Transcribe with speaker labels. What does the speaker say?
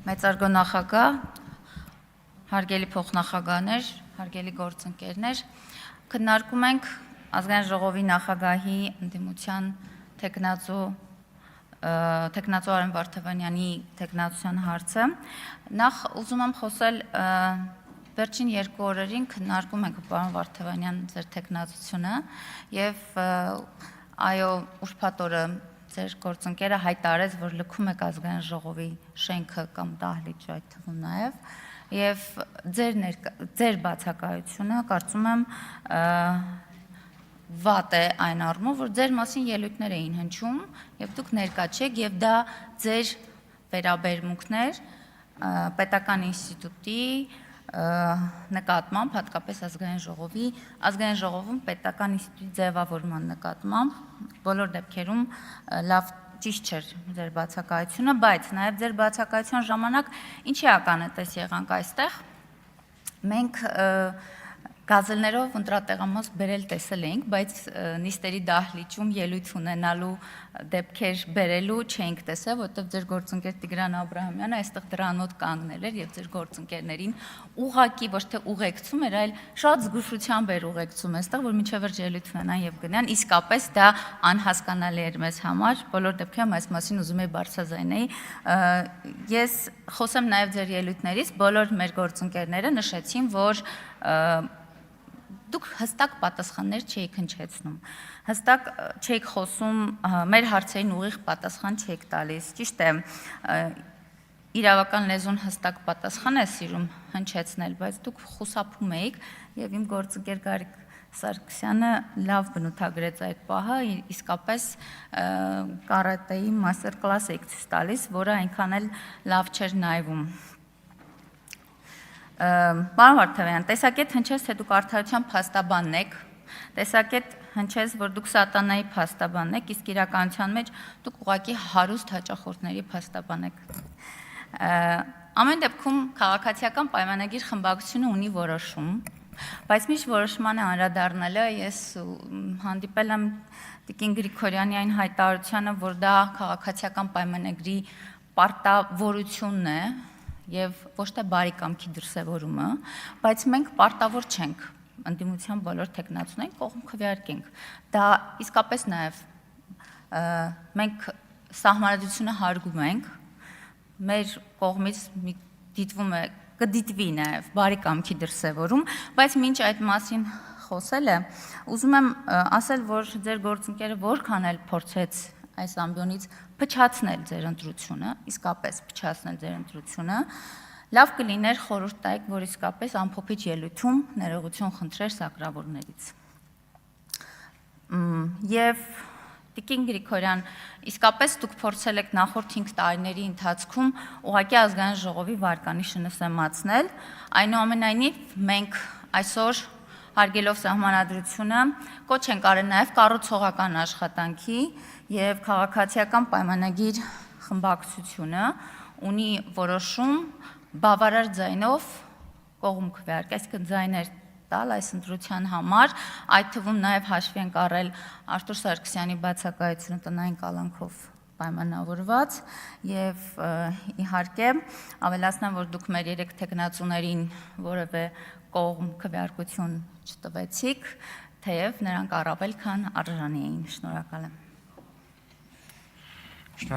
Speaker 1: Մեծարգո նախագահ, հարգելի փոխնախագահներ, հարգելի գործընկերներ, քննարկում ենք Ազգային ժողովի նախագահի ընդդիմության թեկնածու Արեն Վարդավանյանի թեկնածության հարցը։ Նախ ուզում եմ խոսել վերջին 2 օրերին քննարկում ենք պարոն Վարդավանյան ձեր թեկնածությունը եւ այո ուրբաթ օրը ձեր գործընկերը հայտարարեց, որ լքում եք Ազգային ժողովի շենքը կամ դահլիճը այդ թվում եւ ձեր բացակայությունը կարծում եմ վատ է այն առումով, որ ձեր մասին ելույթներ էին հնչում եւ դուք ներկա չեք եւ դա ձեր վերաբերմունքներ պետական ինստիտուտի նկատմամբ, հատկապես Ազգային ժողովում պետական ինստիտուտի ձևավորման նկատմամբ բոլոր դեպքերում լավ ճիշտ չէր ձեր բացակայությունը, բայց նաև ձեր բացակայության ժամանակ ինչի ականատես եղանք այստեղ։ Մենք գազելներով ընտրատեղամաս բերել տեսել էինք, բայց նիստերի դահլիճում ելույթ ունենալու դեպքեր բերելու չէինք տեսել, որտեղ ձեր գործընկեր Տիգրան Աբրահամյանը այստեղ դրանոտ կանգնել էր եւ ձեր գործընկերներին ուղղակի ոչ թե ուղեկցում էր, այլ շատ զգուշությամբ էր ուղեկցում այստեղ, որ մինչև վերջ ելույթ ունենան եւ գնան, իսկապես դա անհասկանալի էր մեզ համար, բոլոր դեպքերում այս մասին ուզում եի բարձրաձայնեի։ Ես խոսեմ նաեւ ձեր ելույթներից, բոլոր մեր գործընկերները նշեցին, որ դուք հստակ պատասխաններ չէիք հնչեցնում, հստակ չէիք խոսում, մեր հարցերին ուղիղ պատասխան չէիք տալիս, ճիշտ է, իրավական լեզուն հստակ պատասխան է սիրում հնչեցնել, բայց դուք խուսափում էիք եւ իմ գործընկեր Գարիկ Սարգսյանը լավ բնութագրեց այդ պահը, իսկապես կարատեի մաստեր կլաս եք ցույց տալիս, որը այնքան էլ լավ չէր նայվում։ Պարոն Վարդավյան, տեսակետ հնչեց, թե դուք արդարության փաստաբանն եք, տեսակետ հնչեց, որ դուք սատանայի փաստաբանն եք, իսկ իրականության մեջ դուք ուղղակի հարուստ հաճախորդների փաստաբան եք։ Ամեն դեպքում քաղաքացիական պայմանագիր խմբակցությունը ունի որոշում, բայց միշտ որոշմանը անդրադառնալը ես հանդիպել եմ Տիկին Գրիգորյանի այն հայտարարությանը, որ դա քաղաքացիական պայմանագրի պարտավորությունն է եւ ոչ թե բարի կամքի դրսեւորումը, բայց մենք պարտավոր չենք ընդդիմության բոլոր թեկնածուներին կողմ քվեարկենք։ Դա իսկապես նաեւ մենք սահմանադրությունը հարգում ենք, մեր կողմից դիտվում է կդիտվի նաեւ բարի կամքի դրսեւորում, բայց մինչ այդ մասին խոսելը ուզում եմ ասել, որ ձեր գործընկերը որքան էլ փորձեց այս ամբիոնից փչացնել ձեր ընտրությունը, իսկապես փչացնել ձեր ընտրությունը, լավ կլիներ խորհուրդ տայք, որ իսկապես ամփոփիչ ելույթում ներողություն խնդրեր սակրավորներից։ Եվ Տիկին Գրիգորյան, իսկապես դուք փորձել եք նախորդ 5 տարիների ընթացքում ուղղակի Ազգային ժողովի վարկանիշը նսեմացնել, այնուամենայնիվ մենք այսօր հարգելով սահմանադրությունը կոչ ենք արել նաև կառուցողական աշխատանքի եւ քաղաքացիական պայմանագիր խմբակցությունը ունի որոշում բավարար ձայնով կողմ քվեարկել, այսինքն ձայներ տալ այս ընտրության համար, այդ թվում նաև հաշվի ենք առել Արտուր Սարգսյանի բացակայությունը տնային կալանքով պայմանավորված եւ իհարկե ավելացնեմ, որ դուք մեր 3 թեկնածուներին որևէ կողմ քվեարկություն չտվեցիք, թեև նրանք առավել քան արժանի էին։ Շնորհակալ եմ։